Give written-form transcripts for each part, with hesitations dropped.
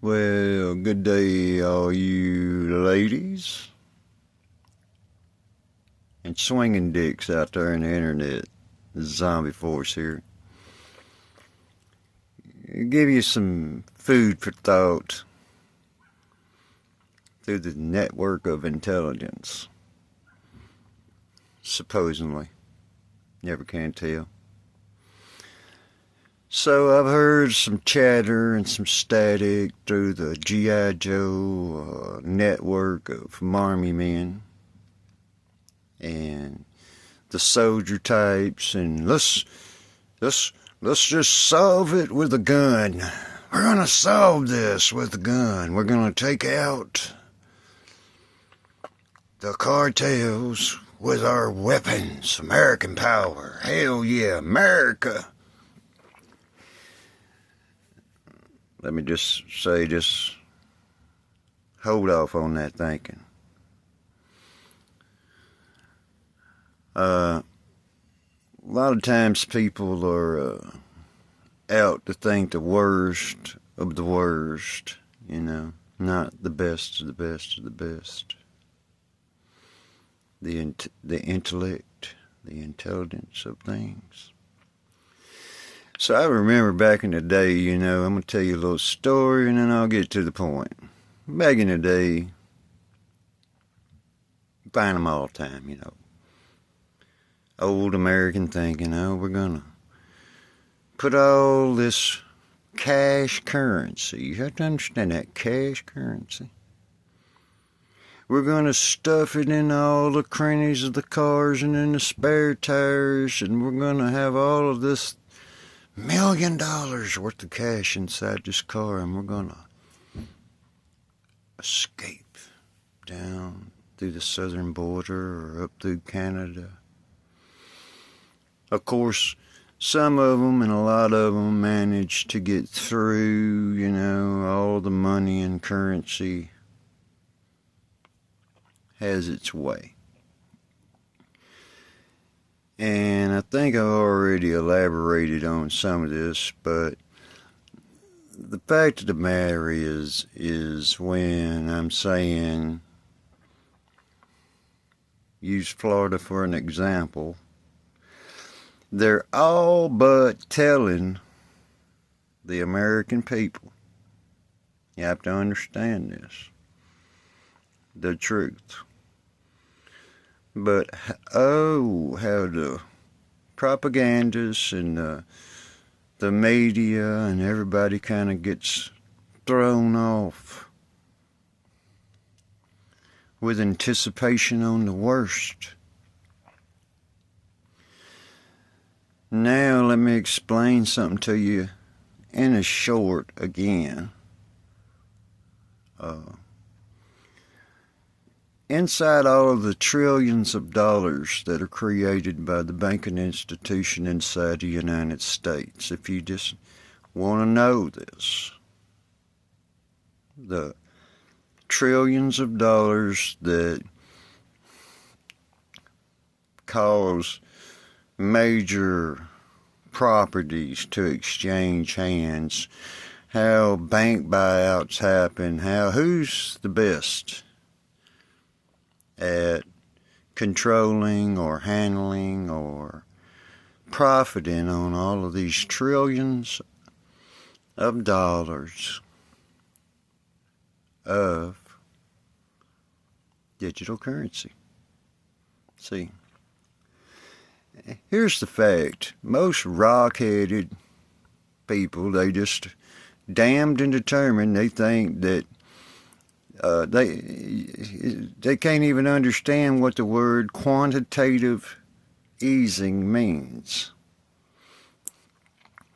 Well, good day, all you ladies and swinging dicks out there in the internet. The zombie force here. Give you some food for thought through the network of intelligence. Supposedly. Never can tell. So I've heard some chatter and some static through the G.I. Joe network of Army men and the soldier types, and let's just solve it with a gun. We're gonna solve this with a gun. We're gonna take out the cartels with our weapons. American power. Hell yeah, America. Let me just say, just hold off on that thinking. A lot of times people are out to think the worst of the worst, not the best of the best of the best. The intellect, the intelligence of things. So I remember back in the day, I'm going to tell you a little story and then I'll get to the point. Back in the day, find them all the time, Old American thinking, we're going to put all this cash currency. You have to understand that, cash currency. We're going to stuff it in all the crannies of the cars and in the spare tires, and we're going to have all of this $1 million worth of cash inside this car, and we're going to escape down through the southern border or up through Canada. Of course, some of them and a lot of them managed to get through, all the money and currency has its way. And I think I've already elaborated on some of this, but the fact of the matter is when I'm saying, use Florida for an example, they're all but telling the American people, you have to understand this, the truth. But, how the propagandists and the media and everybody kind of gets thrown off with anticipation on the worst. Now let me explain something to you in a short again. Inside all of the trillions of dollars that are created by the banking institution inside the United States, if you just want to know this, the trillions of dollars that cause major properties to exchange hands, how bank buyouts happen, who's the best at controlling or handling or profiting on all of these trillions of dollars of digital currency. See, here's the fact. Most rock-headed people, they just damned and determined, they think that they can't even understand what the word quantitative easing means.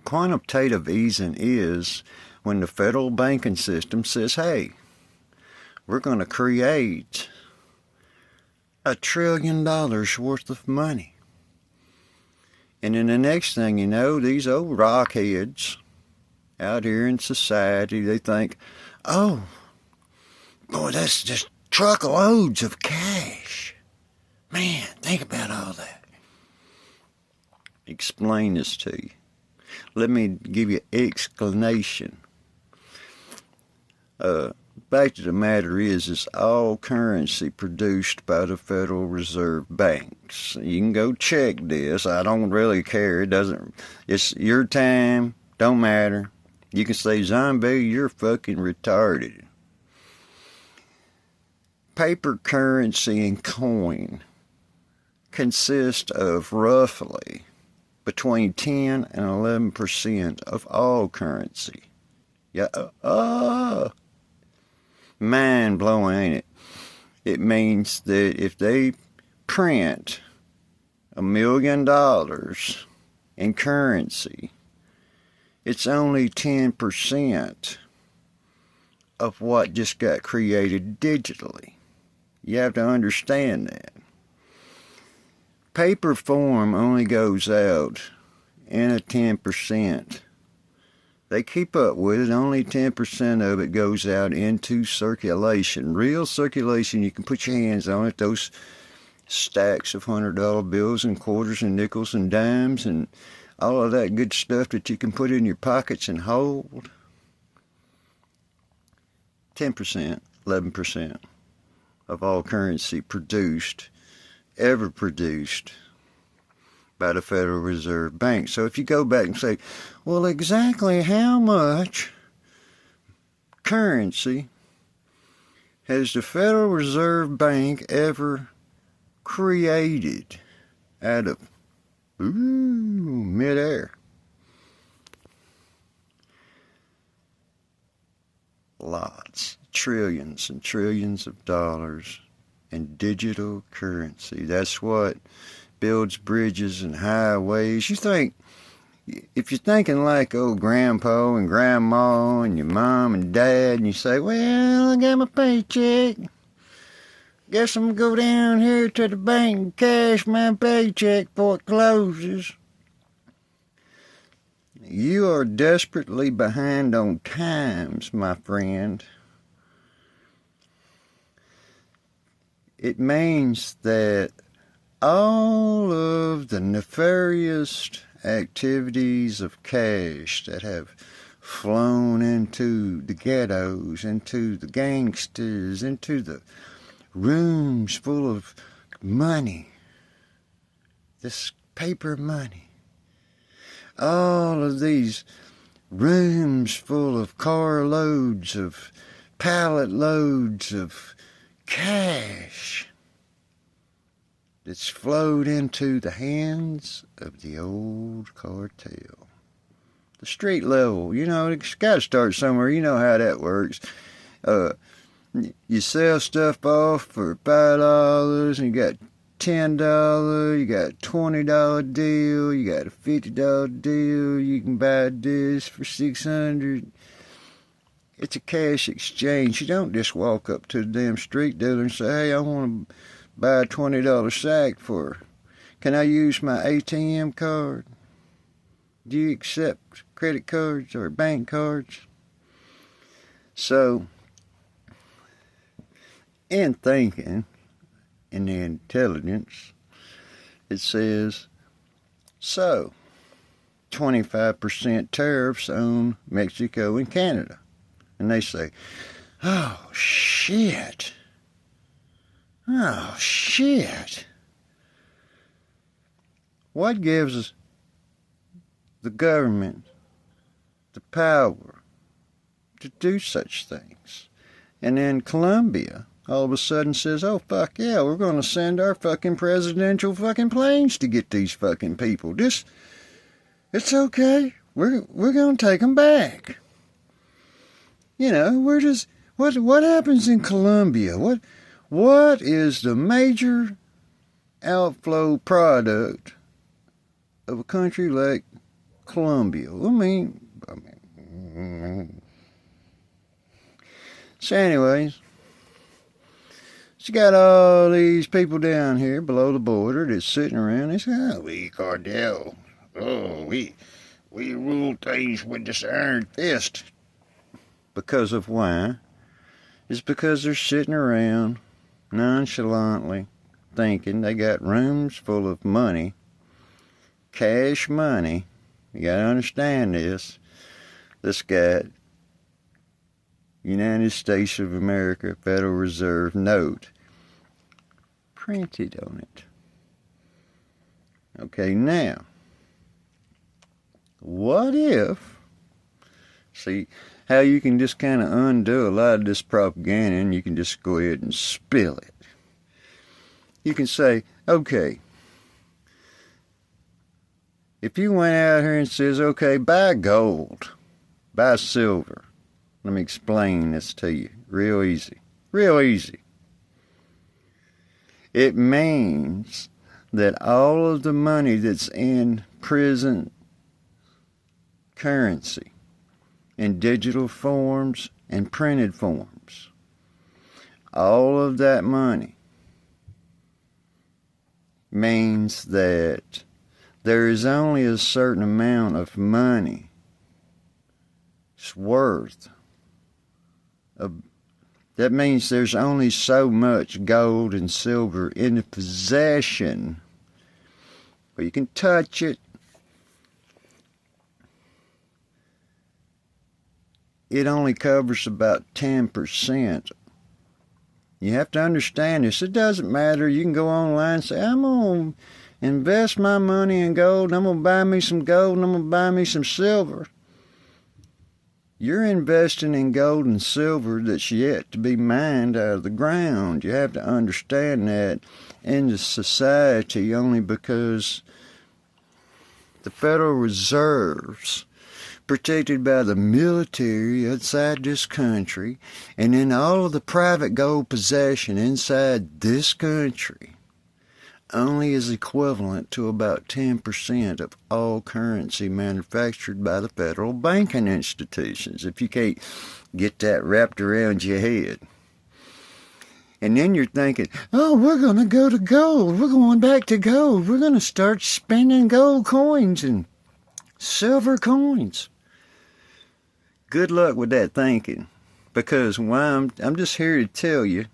Quantitative easing is when the federal banking system says, hey, we're going to create $1 trillion worth of money. And then the next thing you know, these old rockheads out here in society, they think, oh, boy, that's just truckloads of cash. Man, think about all that. Explain this to you. Let me give you explanation. Fact of the matter is all currency produced by the Federal Reserve banks. You can go check this. I don't really care. It's your time. Don't matter. You can say, zombie, you're fucking retarded. Paper currency and coin consist of roughly between 10 and 11% of all currency. Yeah, mind blowing, ain't it? It means that if they print $1 million in currency, it's only 10% of what just got created digitally. You have to understand that. Paper form only goes out in a 10%. They keep up with it. Only 10% of it goes out into circulation. Real circulation, you can put your hands on it. Those stacks of $100 bills and quarters and nickels and dimes and all of that good stuff that you can put in your pockets and hold. 10%, 11% of all currency ever produced by the Federal Reserve Bank. So if you go back and say, well, exactly how much currency has the Federal Reserve Bank ever created out of midair? Lots, trillions and trillions of dollars in digital currency. That's what builds bridges and highways. You think, if you're thinking like old grandpa and grandma and your mom and dad, and you say, well, I got my paycheck. Guess I'm going to go down here to the bank and cash my paycheck before it closes. You are desperately behind on times, my friend. It means that all of the nefarious activities of cash that have flown into the ghettos, into the gangsters, into the rooms full of money, this paper money, all of these rooms full of carloads of pallet loads of cash that's flowed into the hands of the old cartel. The street level, it's got to start somewhere. You know how that works. You sell stuff off for $5 and you got $10, you got a $20 deal, you got a $50 deal, you can buy this for $600. It's a cash exchange. You don't just walk up to the damn street dealer and say, hey, I want to buy a $20 sack can I use my ATM card? Do you accept credit cards or bank cards? So, in thinking, in the intelligence, it says, 25% tariffs on Mexico and Canada. And they say, oh, shit. Oh, shit. What gives the government the power to do such things? And then Colombia all of a sudden says, oh, fuck yeah, we're going to send our fucking presidential fucking planes to get these fucking people. It's okay. We're going to take them back. What happens in Colombia? What is the major outflow product of a country like Colombia? So anyways, you got all these people down here below the border that's sitting around. They say, oh, we cartel. Oh, we rule things with this iron fist. Because of why? It's because they're sitting around nonchalantly thinking they got rooms full of money, cash money. You gotta understand this. This got United States of America Federal Reserve note printed on it. Okay, now, what if, see how you can just kind of undo a lot of this propaganda and you can just go ahead and spill it. You can say, okay, if you went out here and says, okay, buy gold, buy silver. Let me explain this to you real easy. Real easy. It means that all of the money that's in present currency, in digital forms and printed forms, all of that money means that there is only a certain amount of money worth of. That means there's only so much gold and silver in the possession where you can touch it. It only covers about 10%. You have to understand this. It doesn't matter. You can go online and say, I'm going to invest my money in gold. I'm going to buy me some gold and I'm going to buy me some silver. You're investing in gold and silver that's yet to be mined out of the ground. You have to understand that in the society only because the Federal Reserve's protected by the military outside this country, and then all of the private gold possession inside this country only is equivalent to about 10% of all currency manufactured by the federal banking institutions, if you can't get that wrapped around your head. And then you're thinking, oh, we're going to go to gold. We're going back to gold. We're going to start spending gold coins and silver coins. Good luck with that thinking, because I'm just here to tell you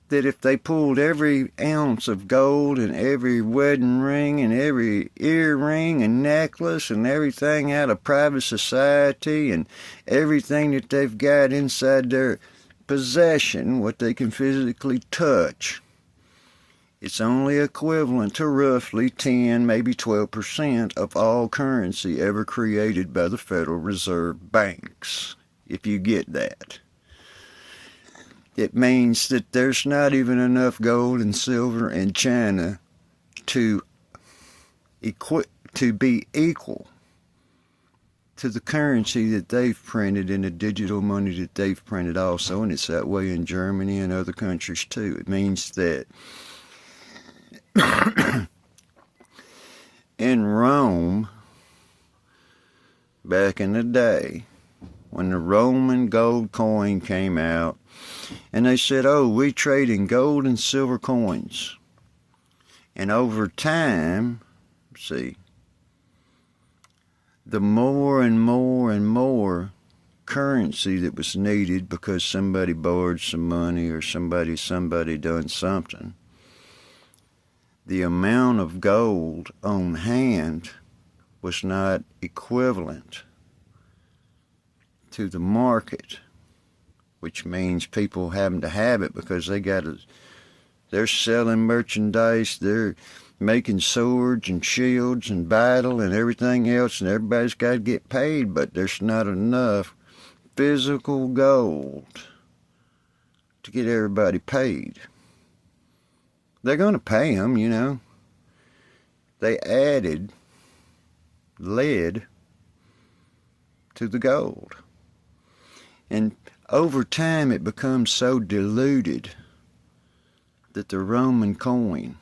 that if they pulled every ounce of gold and every wedding ring and every earring and necklace and everything out of private society and everything that they've got inside their possession, what they can physically touch, it's only equivalent to roughly 10, maybe 12% of all currency ever created by the Federal Reserve banks, if you get that. It means that there's not even enough gold and silver in China to be equal to the currency that they've printed and the digital money that they've printed also, and it's that way in Germany and other countries too. It means that in Rome, back in the day, when the Roman gold coin came out, and they said, oh, we trade in gold and silver coins. And over time, see, the more and more and more currency that was needed because somebody borrowed some money or somebody done something, the amount of gold on hand was not equivalent to the market, which means people having to have it because they're selling merchandise, they're making swords and shields and battle and everything else, and everybody's got to get paid, but there's not enough physical gold to get everybody paid. They're going to pay them, you know. They added lead to the gold. And over time it becomes so diluted that the Roman coin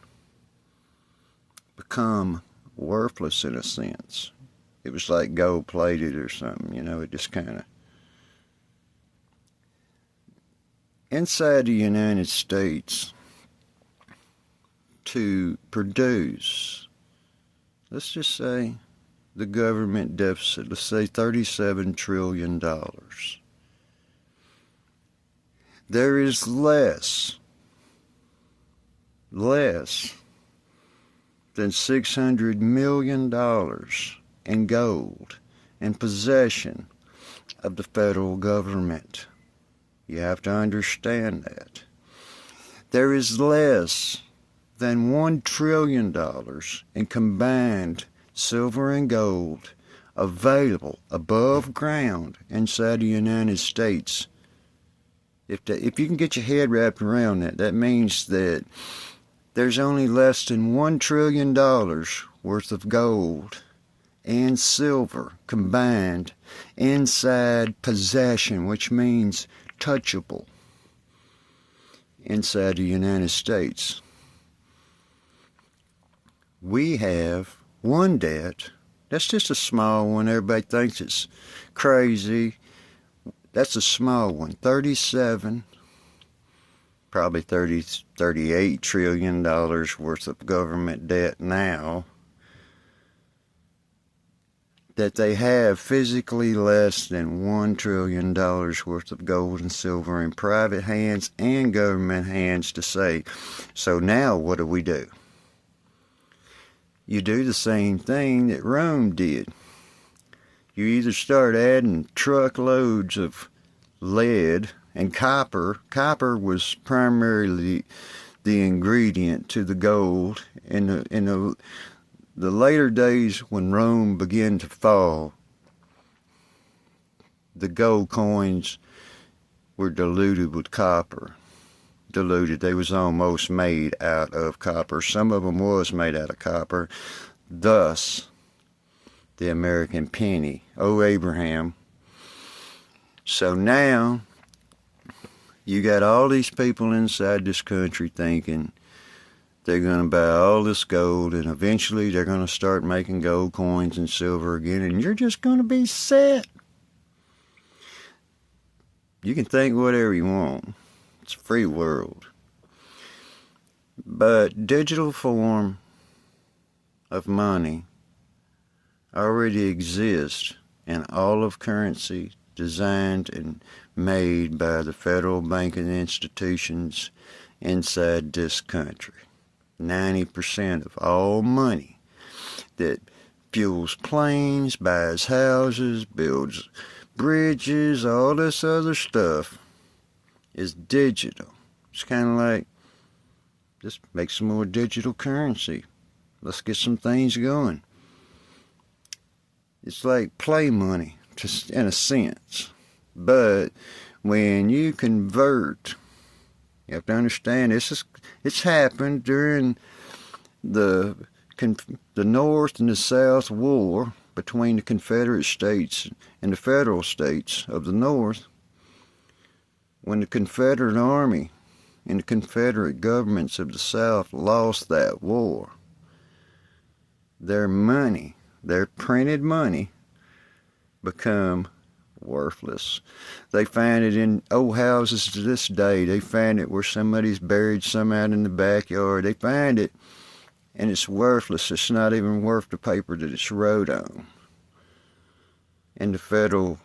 become worthless in a sense. It was like gold plated or something, you know, it just kind of. Inside the United States, to produce, let's just say, the government deficit, let's say $37 trillion. There is less than $600 million in gold in possession of the federal government. You have to understand that. There is less than $1 trillion in combined silver and gold available above ground inside the United States. If you can get your head wrapped around that, that means that there's only less than $1 trillion worth of gold and silver combined inside possession, which means touchable, inside the United States. We have one debt. That's just a small one. Everybody thinks it's crazy. That's a small one. 37, probably 38 trillion dollars worth of government debt now that they have physically less than $1 trillion worth of gold and silver in private hands and government hands to say, so now what do? You do the same thing that Rome did. You either start adding truckloads of lead and copper. Copper was primarily the ingredient to the gold. In the later days when Rome began to fall, the gold coins were diluted with copper. They was almost made out of copper. Some of them was made out of copper. Thus, the American penny. Oh, Abraham. So now, you got all these people inside this country thinking they're going to buy all this gold, and eventually they're going to start making gold coins and silver again, and you're just going to be set. You can think whatever you want. It's a free world. But digital form of money already exists in all of currency designed and made by the federal banking institutions inside this country. 90% of all money that fuels planes, buys houses, builds bridges, all this other stuff is digital. It's kind of like, just make some more digital currency. Let's get some things going. It's like play money, just in a sense. But when you convert, you have to understand it's happened during the North and the South War between the Confederate States and the Federal States of the North. When the Confederate Army and the Confederate governments of the South lost that war, their money, their printed money, become worthless. They find it in old houses to this day. They find it where somebody's buried some out in the backyard. They find it, and it's worthless. It's not even worth the paper that it's wrote on. And the federal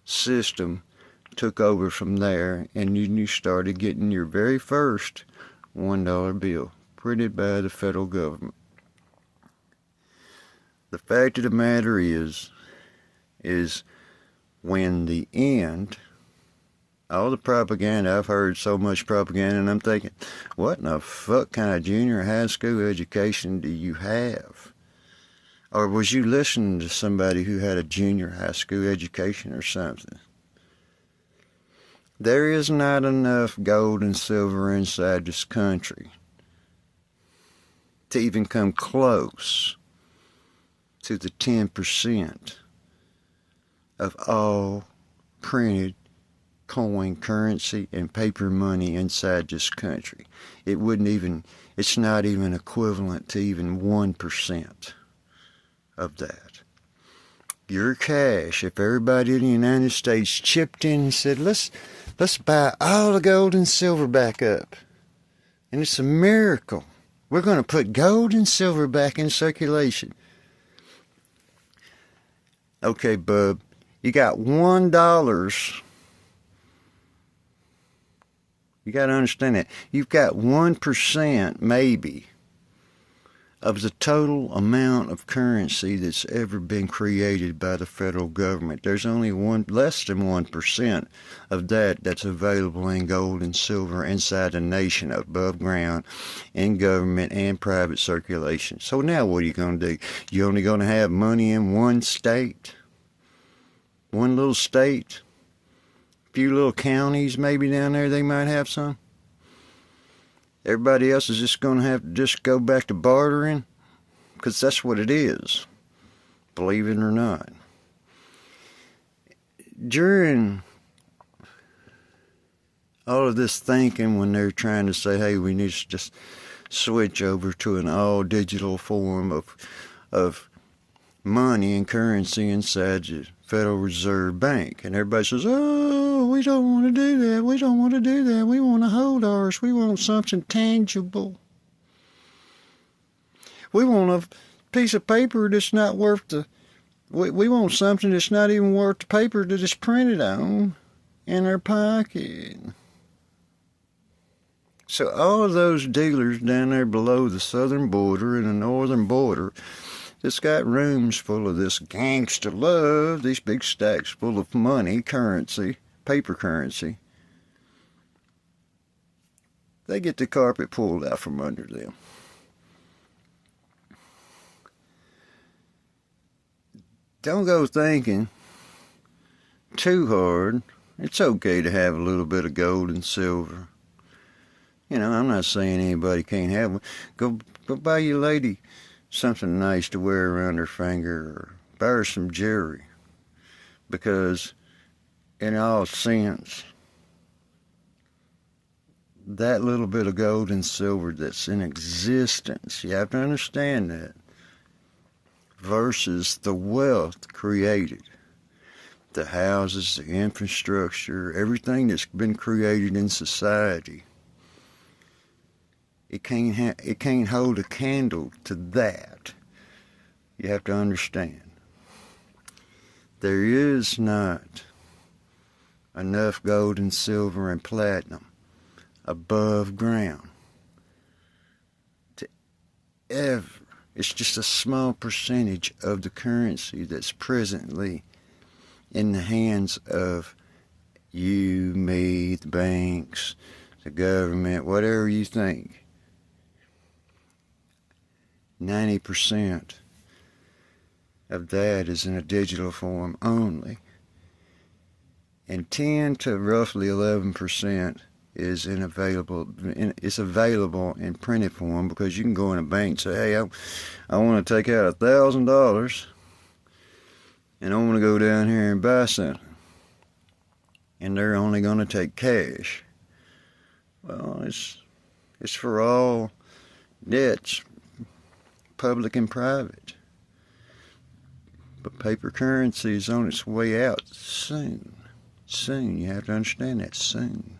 system took over from there, and you started getting your very first $1 bill printed by the federal government. The fact of the matter is when the end, all the propaganda, I've heard so much propaganda, and I'm thinking, what in the fuck kind of junior high school education do you have? Or was you listening to somebody who had a junior high school education or something? There is not enough gold and silver inside this country to even come close to the 10% of all printed coin, currency, and paper money inside this country. It's not even equivalent to even 1% of that. Your cash, if everybody in the United States chipped in and said, let's buy all the gold and silver back up. And it's a miracle. We're going to put gold and silver back in circulation. Okay, bub, you got $1. You got to understand that. You've got 1% maybe of the total amount of currency that's ever been created by the federal government, there's only less than 1% of that's available in gold and silver inside the nation, above ground, in government and private circulation. So now what are you going to do? You're only going to have money in one state? One little state? A few little counties maybe down there, they might have some? Everybody else is just going to have to just go back to bartering, because that's what it is, believe it or not. During all of this thinking, when they're trying to say, hey, we need to just switch over to an all-digital form of money and currency inside the Federal Reserve Bank, and everybody says, oh, we don't want to do that, we don't want to do that, we want to hold ours, we want something tangible. We want a piece of paper that's not worth we want something that's not even worth the paper that it's printed on in our pocket. So all of those dealers down there below the southern border and the northern border, it's got rooms full of this gangster love, these big stacks full of money, currency, paper currency. They get the carpet pulled out from under them. Don't go thinking too hard. It's okay to have a little bit of gold and silver. You know, I'm not saying anybody can't have one. Go buy your lady something nice to wear around her finger, or buy her some jewelry, because in all sense, that little bit of gold and silver that's in existence, you have to understand that, versus the wealth created, the houses, the infrastructure, everything that's been created in society, it can't hold a candle to that. You have to understand. There is not enough gold and silver and platinum above ground to ever. It's just a small percentage of the currency that's presently in the hands of you, me, the banks, the government, whatever you think. 90% of that is in a digital form only, and 10 to roughly 11% is available in printed form, because you can go in a bank and say, hey, I want to take out $1,000 and I want to go down here and buy something, and they're only going to take cash. Well, it's for all debts, public and private. But paper currency is on its way out soon. Soon, you have to understand that, soon.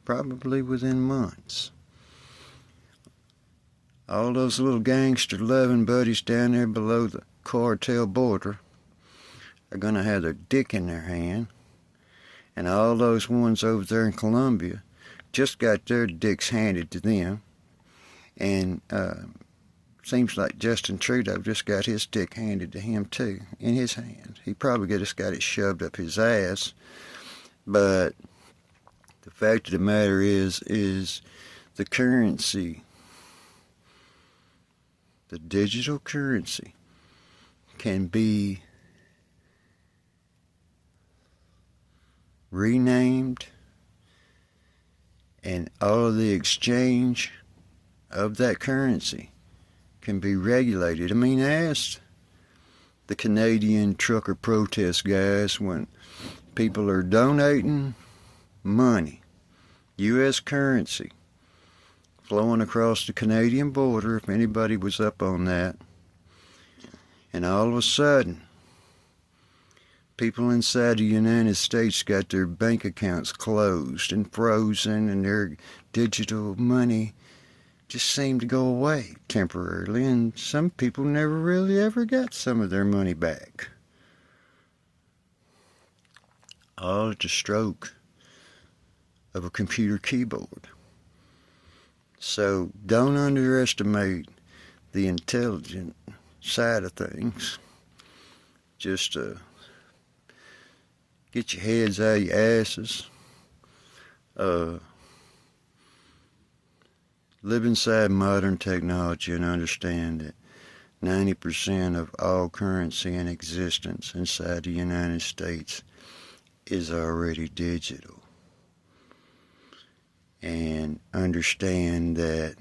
Probably within months. All those little gangster loving buddies down there below the cartel border are going to have their dick in their hand. And all those ones over there in Colombia just got their dicks handed to them. And seems like Justin Trudeau just got his dick handed to him too, in his hand. He probably just got it shoved up his ass. But the fact of the matter is the currency, the digital currency, can be renamed, and all of the exchange of that currency can be regulated. I mean, ask the Canadian trucker protest guys, when people are donating money, U.S. currency, flowing across the Canadian border, if anybody was up on that, and all of a sudden, people inside the United States got their bank accounts closed and frozen, and their digital money just seemed to go away temporarily, and some people never really ever got some of their money back. All at the stroke of a computer keyboard. So don't underestimate the intelligent side of things. Just get your heads out of your asses. Live inside modern technology and understand that 90% of all currency in existence inside the United States is already digital. And understand that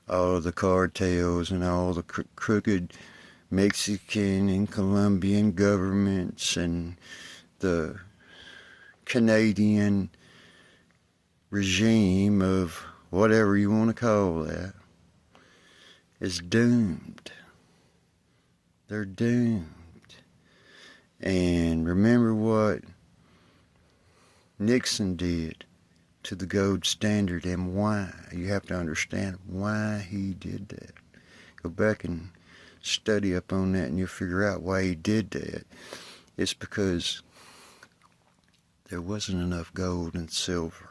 all the cartels and all the crooked Mexican and Colombian governments and the Canadian regime of whatever you want to call that is doomed. They're doomed. And remember what Nixon did to the gold standard and why. You have to understand why he did that. Go back and study up on that and you'll figure out why he did that. It's because there wasn't enough gold and silver.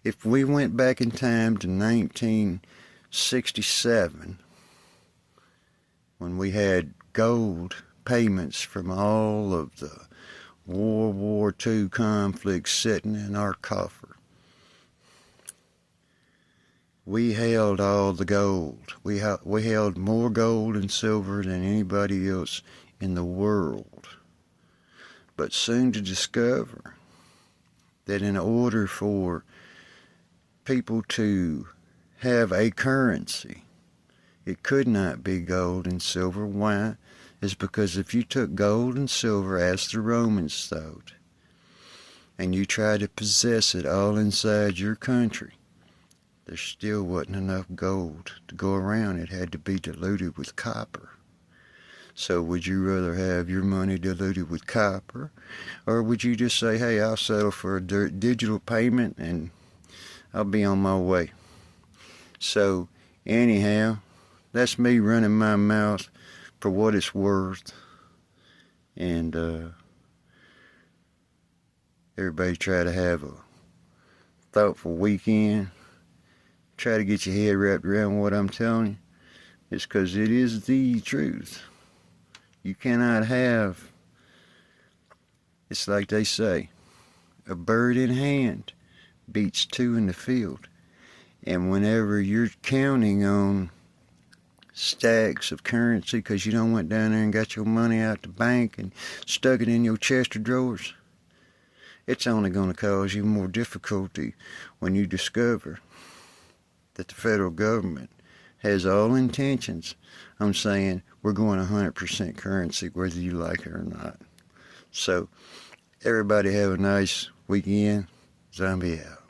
If we went back in time to 1967, when we had gold payments from all of the World War II conflicts sitting in our coffer, we held all the gold. We held more gold and silver than anybody else in the world. But soon to discover that in order for people to have a currency, it could not be gold and silver. Why? Is because if you took gold and silver as the Romans thought, and you tried to possess it all inside your country, there still wasn't enough gold to go around. It had to be diluted with copper. So would you rather have your money diluted with copper, or would you just say, hey, I'll settle for a digital payment and I'll be on my way? So anyhow, that's me running my mouth for what it's worth. And everybody try to have a thoughtful weekend. Try to get your head wrapped around what I'm telling you. It's because it is the truth. You cannot have, it's like they say, a bird in hand beats two in the field. And whenever you're counting on stacks of currency because you don't went down there and got your money out the bank and stuck it in your chest of drawers, it's only going to cause you more difficulty when you discover that the federal government has all intentions on saying we're going 100% currency whether you like it or not. So everybody have a nice weekend. Zombie out.